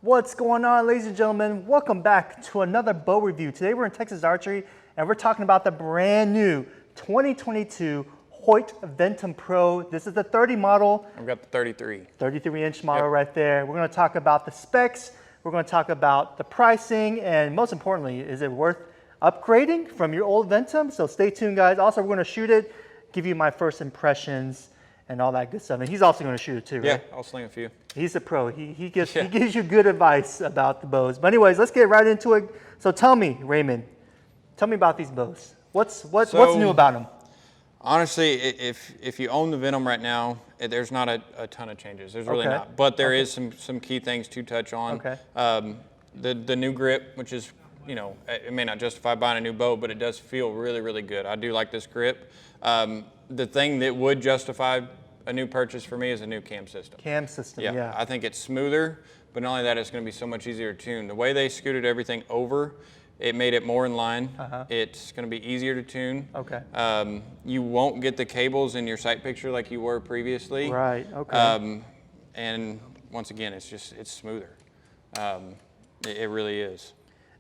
What's going on, ladies and gentlemen? Welcome back to another bow review. Today we're in Texas Archery and we're talking about the brand new 2022 Hoyt Ventum Pro. This is the 30 model. I've got the 33. 33-inch model right there. We're going to talk about the specs. We're going to talk about the pricing, and most importantly, is it worth upgrading from your old Ventum? So stay tuned, guys. Also, we're going to shoot it, give you my first impressions, and all that good stuff. And he's also going to shoot it too, right? Yeah, I'll sling a few. He's a pro. He gives you good advice about the bows. But anyways, let's get right into it. So tell me, Raymond, tell me about these bows. What's new about them? Honestly, if you own the Venom right now, there's not a ton of changes. There's really not. But there is some key things to touch on. Okay. The new grip, which is, you know, it may not justify buying a new bow, but it does feel really, really good. I do like this grip. The thing that would justify a new purchase for me is a new cam system. Cam system, yeah. I think it's smoother, but not only that, it's going to be so much easier to tune. The way they scooted everything over, it made it more in line. It's going to be easier to tune. Okay. You won't get the cables in your sight picture like you were previously. Right, okay. And once again, it's smoother. It really is.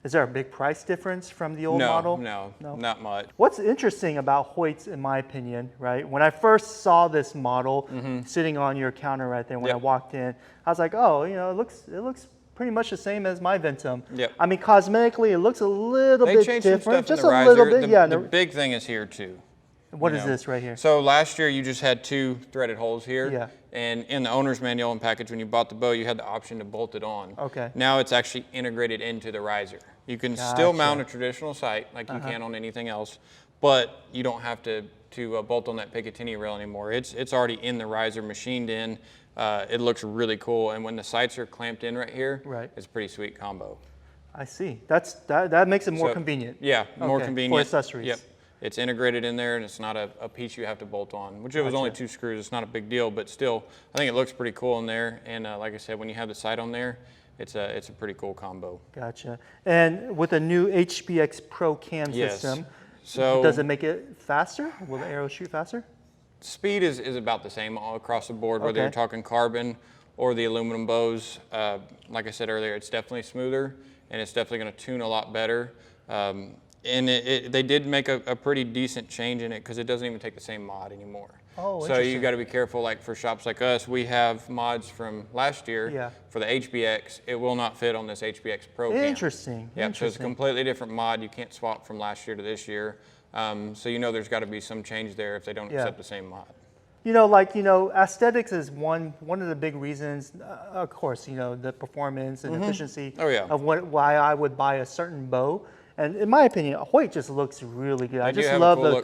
Is there a big price difference from the old model? No, not much. What's interesting about Hoyt's, in my opinion, right? When I first saw this model sitting on your counter right there, when I walked in, I was like, oh, you know, it looks pretty much the same as my Ventum. I mean, cosmetically, it looks a little bit different, just a little bit. The big thing is here too. What is this right here? So last year you just had two threaded holes here. Yeah. And in the owner's manual and package, when you bought the bow, you had the option to bolt it on. Okay. Now it's actually integrated into the riser. You can still mount a traditional sight like you can on anything else, but you don't have to bolt on that Picatinny rail anymore. It's already in the riser, machined in. It looks really cool, and when the sights are clamped in right here, it's a pretty sweet combo. I see. That makes it more convenient. Yeah, more convenient. For accessories. Yep. It's integrated in there, and it's not a piece you have to bolt on, which it was only 2 screws. It's not a big deal, but still, I think it looks pretty cool in there. And like I said, when you have the sight on there, it's a pretty cool combo. Gotcha. And with a new HBX Pro cam system, so does it make it faster? Will the arrow shoot faster? Speed is about the same all across the board, whether you're talking carbon or the aluminum bows. Like I said earlier, it's definitely smoother, and it's definitely going to tune a lot better. And they did make a pretty decent change in it because it doesn't even take the same mod anymore. Oh, so you got to be careful. Like for shops like us, we have mods from last year for the HBX. It will not fit on this HBX Pro cam. Interesting. Yeah, so it's a completely different mod. You can't swap from last year to this year. So you know there's got to be some change there if they don't accept the same mod. You know, aesthetics is one of the big reasons. Of course, you know, the performance and efficiency of why I would buy a certain bow. And in my opinion, Hoyt just looks really good. I just love the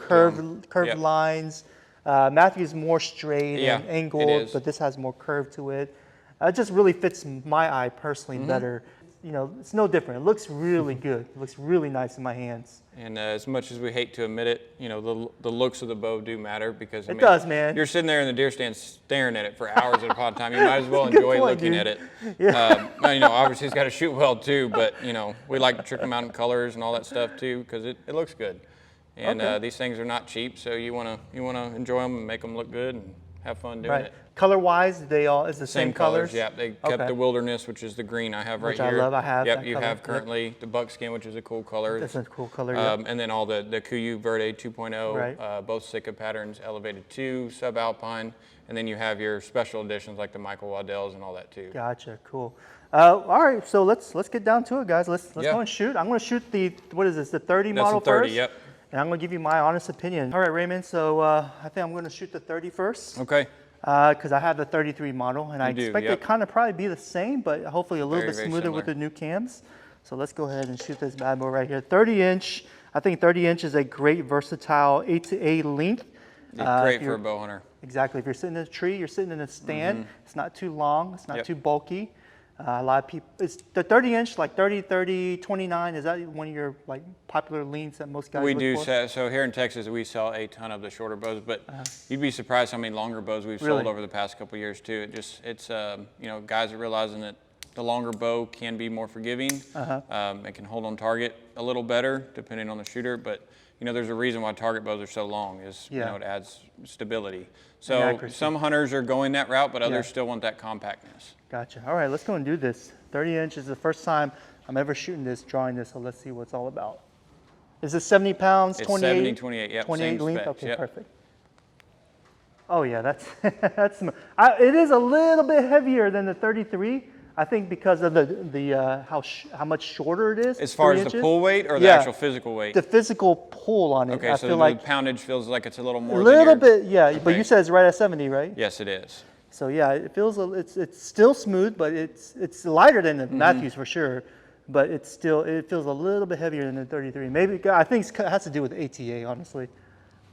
curved lines. Matthew's more straight and angled, but this has more curve to it. It just really fits my eye personally better. You know, it's no different. It looks really good. It looks really nice in my hands. And as much as we hate to admit it, you know, the looks of the bow do matter because I mean, does, man. You're sitting there in the deer stand staring at it for hours at a time. You might as well enjoy looking at it. Yeah. You know, obviously it's got to shoot well too, but you know, we like to trick them out in colors and all that stuff too because it looks good. And these things are not cheap, so you wanna enjoy them and make them look good and have fun doing it. Color-wise, they all is the same colors? Yeah, they kept the Wilderness, which is the green I have right here. Which I love, I have. Yep, you have currently the Buckskin, which is a cool color. That's a cool color, And then all the Kuiu Verde 2.0, both Sitka patterns, elevated 2, subalpine, and then you have your special editions like the Michael Waddells and all that too. Gotcha, cool. All right, so let's get down to it, guys. Let's go and shoot. I'm going to shoot the, what is this, the 30 model first? That's the 30, yep. And I'm going to give you my honest opinion. All right, Raymond, so I think I'm going to shoot the 30 first. Okay. Because I have the 33 model, and I expect it kind of probably be the same, but hopefully a little bit smoother with the new cams. So let's go ahead and shoot this bad boy right here. 30-inch. I think 30-inch is a great versatile 8-to-8 length. Great for a bow hunter. Exactly. If you're sitting in a tree, you're sitting in a stand. It's not too long. It's not too bulky. A lot of people, it's the 30-inch, like 30, 29. Is that one of your like popular lengths that most guys look for? So here in Texas, we sell a ton of the shorter bows, but you'd be surprised how many longer bows we've sold over the past couple of years too. It's you know, guys are realizing that the longer bow can be more forgiving. It can hold on target a little better depending on the shooter, but you know, there's a reason why target bows are so long is, Yeah. you know, it adds stability. So some hunters are going that route, but others Yeah. still want that compactness. Gotcha. All right, let's go and do this. 30 inch is the first time I'm ever shooting this, drawing this, so let's see what it's all about. Is this 70 pounds, It's 28? 70, 28, yep, 28 same length? specs, Okay, yep. perfect. Oh yeah, that's, it is a little bit heavier than the 33. I think because of how much shorter it is. As far as the pull weight or the actual physical weight? The physical pull on it. Okay, I so feel the like poundage feels like it's a little more a little than bit, yeah. Okay. But you said it's right at 70, right? Yes, it is. So yeah, it feels it's still smooth, but it's lighter than the Matthews for sure. But it feels a little bit heavier than the 33. Maybe I think it has to do with ATA, honestly.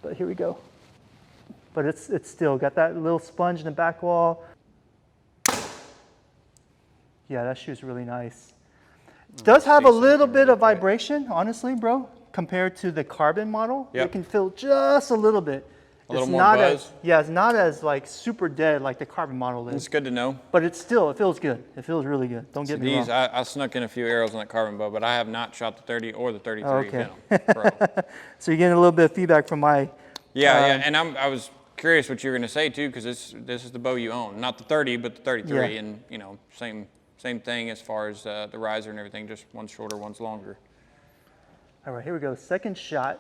But here we go. But it's still got that little sponge in the back wall. Yeah, that shoe's really nice. Does have a little bit of vibration, honestly, bro, compared to the carbon model. Yep. You can feel just a little bit. A little more buzz? It's not as like super dead like the carbon model is. It's good to know. But it feels good. It feels really good. Don't get me wrong. I snuck in a few arrows on that carbon bow, but I have not shot the 30 or the 33 okay. Ventum Pro. So you're getting a little bit of feedback from my... Yeah, and I was curious what you were going to say too, because this is the bow you own. Not the 30, but the 33, Yeah. and you know, same thing as far as the riser and everything, just one's shorter, one's longer. All right, here we go. Second shot.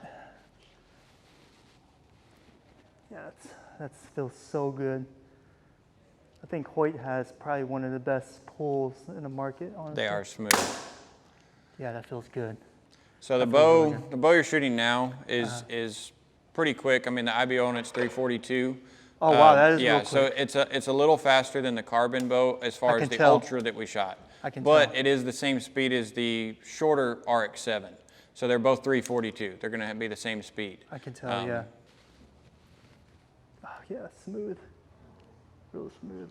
Yeah, that feels so good. I think Hoyt has probably one of the best pulls in the market, honestly. They are smooth. Yeah, that feels good. So the bow you're shooting now is pretty quick. I mean, the IBO on it's 342. Oh wow, that is yeah. real quick. So it's a little faster than the carbon bow as far as the Ultra that we shot. I can but tell. it is the same speed as the shorter RX-7. So they're both 342. They're going to be the same speed. I can tell, yeah. Oh, yeah, smooth. Real smooth.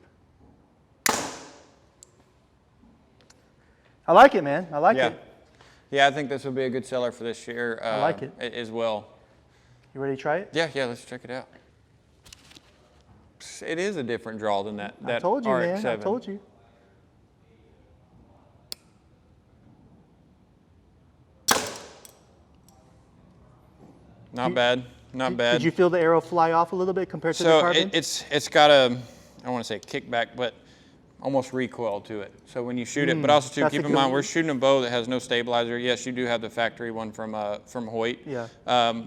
I like it, man. I like it. Yeah, I think this will be a good seller for this year. I like it. As well. You ready to try it? Yeah, let's check it out. It is a different draw than that RX-7. I told you, man. I told you. Not bad. Not bad. Did you feel the arrow fly off a little bit compared to the carbon? So it's got a, I don't want to say kickback, but almost recoil to it. So when you shoot it, but also too, keep in mind, we're shooting a bow that has no stabilizer. Yes, you do have the factory one from Hoyt. Yeah.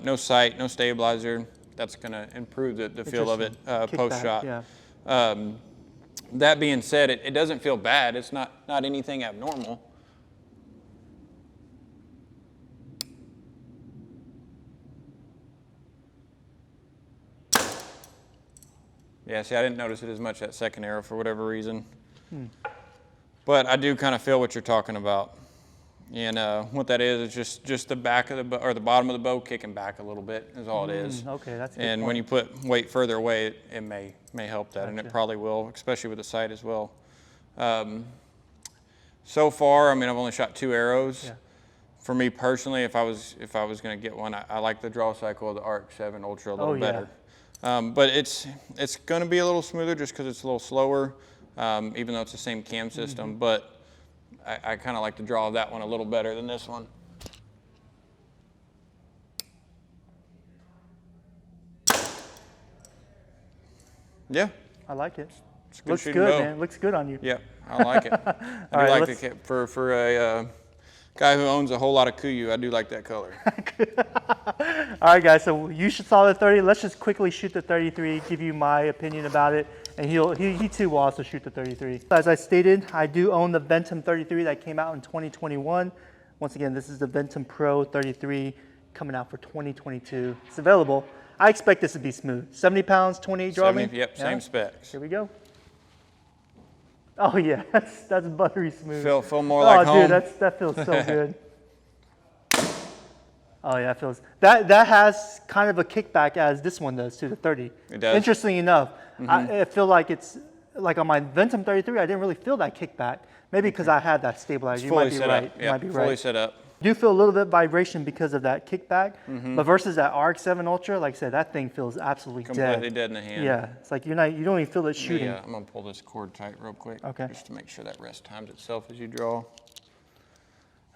No sight, no stabilizer. That's going to improve the feel of it post-shot. Yeah. That being said, it doesn't feel bad. It's not anything abnormal. Yeah, see, I didn't notice it as much that second arrow for whatever reason. But I do kind of feel what you're talking about. And what that is just the back of the bow, or the bottom of the bow kicking back a little bit is all it is. Okay, that's a good And point. when you put weight further away, it may help that, and it probably will, especially with the sight as well. So far, I mean, I've only shot 2 arrows. Yeah. For me personally, if I was going to get one, I like the draw cycle of the RX-7 Ultra a little better. But it's going to be a little smoother just because it's a little slower, even though it's the same cam system. But I kind of like the draw of that one a little better than this one. Yeah. I like it. It's a good Looks shooting good, bow. man. Looks good on you. Yeah, I like it. I do like it for a guy who owns a whole lot of Kuyu. I do like that color. All right, guys. So you saw the 30. Let's just quickly shoot the 33. Give you my opinion about it, and he too will also shoot the 33. As I stated, I do own the Ventum 33 that came out in 2021. Once again, this is the Ventum Pro 33 coming out for 2022. It's available. I expect this to be smooth. 70 pounds, 28 draw length. Yep, same specs. Here we go. Oh yeah, that's buttery smooth. Feel more like home. Oh dude, that feels so good. Oh yeah, it feels that has kind of a kickback as this one does to the 30. It does. Interesting enough, I feel like it's like on my Ventum 33, I didn't really feel that kickback. Maybe because I had that stabilizer. You might be right. You might be right. Fully set up. I do feel a little bit of vibration because of that kickback, but versus that RX-7 Ultra, like I said, that thing feels absolutely completely dead in the hand. Yeah, it's like you don't even feel it shooting. Yeah, I'm gonna pull this cord tight real quick. Okay. Just to make sure that rest times itself as you draw.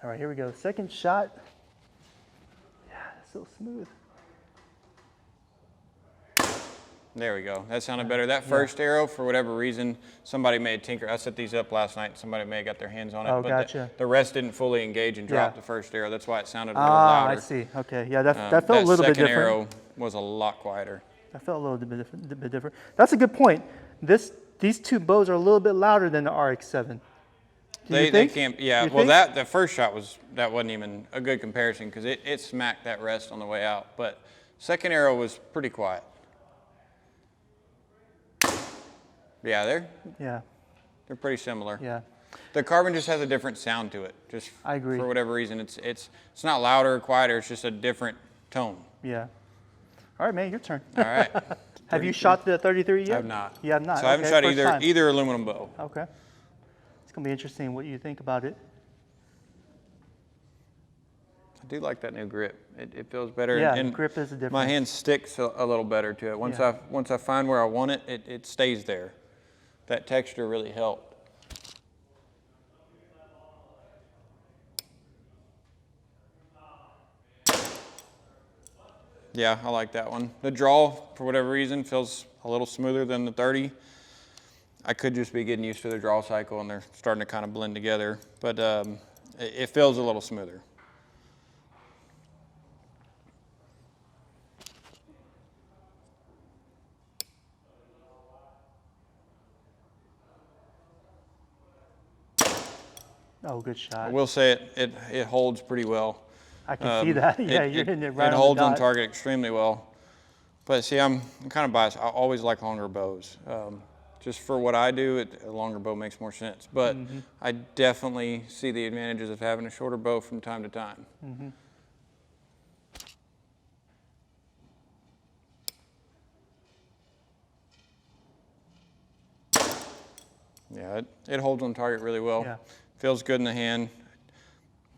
All right, here we go. Second shot. Yeah, so smooth. There we go. That sounded better. That first arrow, for whatever reason, somebody may have tinkered. I set these up last night. Somebody may have got their hands on it. Oh, but gotcha. The rest didn't fully engage and drop the first arrow. That's why it sounded a little louder. I see. Okay. Yeah, that felt a little bit different. That second arrow was a lot quieter. That felt a little bit different. That's a good point. These two bows are a little bit louder than the RX-7. They can't. Yeah. Well, the first shot wasn't even a good comparison because it smacked that rest on the way out. But second arrow was pretty quiet. Yeah, they're pretty similar. Yeah. The carbon just has a different sound to it. Just I agree. For whatever reason, it's not louder or quieter. It's just a different tone. Yeah. All right, man, your turn. All right. Have you shot the 33 yet? I have not. You have not. So I haven't shot either aluminum bow. Okay. It's gonna be interesting what you think about it. I do like that new grip. It feels better. Yeah, and grip is a difference. My hand sticks a little better to it. Once I find where I want it, it stays there. That texture really helped. Yeah, I like that one. The draw, for whatever reason, feels a little smoother than the 30. I could just be getting used to the draw cycle and they're starting to kind of blend together, but it feels a little smoother. Oh, good shot. I will say it holds pretty well. I can see that. Yeah, you're hitting it right on the dot. It holds on target extremely well. But see, I'm kind of biased. I always like longer bows. Just for what I do, a longer bow makes more sense. But I definitely see the advantages of having a shorter bow from time to time. Yeah, it holds on target really well. Yeah. Feels good in the hand.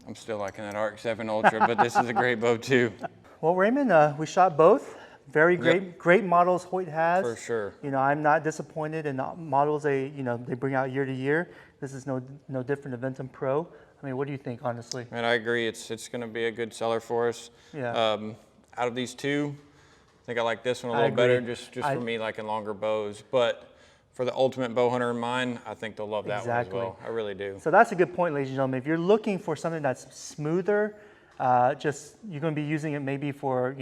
I'm still liking that Arc-7 Ultra, but this is a great bow too. Well, Raymond, we shot both. Very great models Hoyt has. For sure. You know, I'm not disappointed in the models they bring out year to year. This is no different than Ventum Pro. I mean, what do you think, honestly? And I agree. It's going to be a good seller for us. Yeah. Out of these two, I think I like this one a little better, just for me liking longer bows. But for the ultimate bow hunter in mind, I think they'll love that one as well. I really do. So that's a good point, ladies and gentlemen. If you're looking for something that's smoother, you're going to be using it maybe for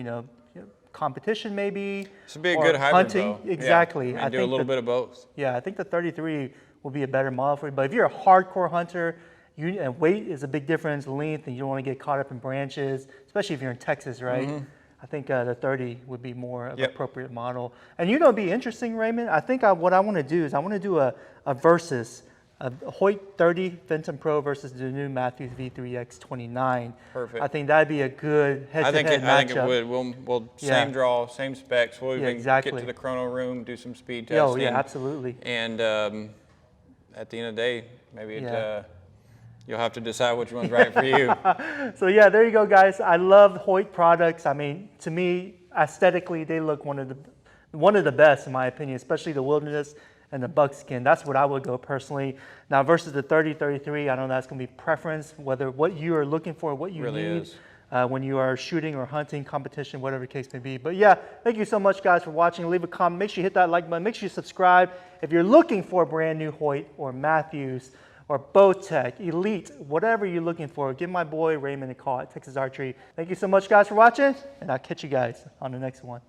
competition maybe. This would be a good hybrid hunting. bow. Exactly. Yeah, I do a little bit of both. Yeah, I think the 33 will be a better model for you. But if you're a hardcore hunter, and weight is a big difference, length, and you don't want to get caught up in branches, especially if you're in Texas, right? I think the 30 would be more of an appropriate model. And it'd be interesting, Raymond. I think what I want to do is I want to do a versus, a Hoyt 30 Ventum Pro versus the new Matthews V3X29. Perfect. I think that'd be a good head-to-head matchup. I think it would. We'll same draw, same specs. We'll even get to the chrono room, do some speed testing. Oh yeah, absolutely. And at the end of the day, maybe you'll have to decide which one's right for you. So yeah, there you go, guys. I love Hoyt products. I mean, to me, aesthetically, they look one of the best in my opinion, especially the Wilderness and the buckskin. That's what I would go personally. Now versus the 30, 33, I know that's going to be preference, whether what you are looking for, what you need when you are shooting or hunting, competition, whatever the case may be. But yeah, thank you so much, guys, for watching. Leave a comment. Make sure you hit that like button. Make sure you subscribe. If you're looking for a brand new Hoyt or Matthews or Bowtech, Elite, whatever you're looking for, give my boy Raymond a call at Texas Archery. Thank you so much, guys, for watching, and I'll catch you guys on the next one.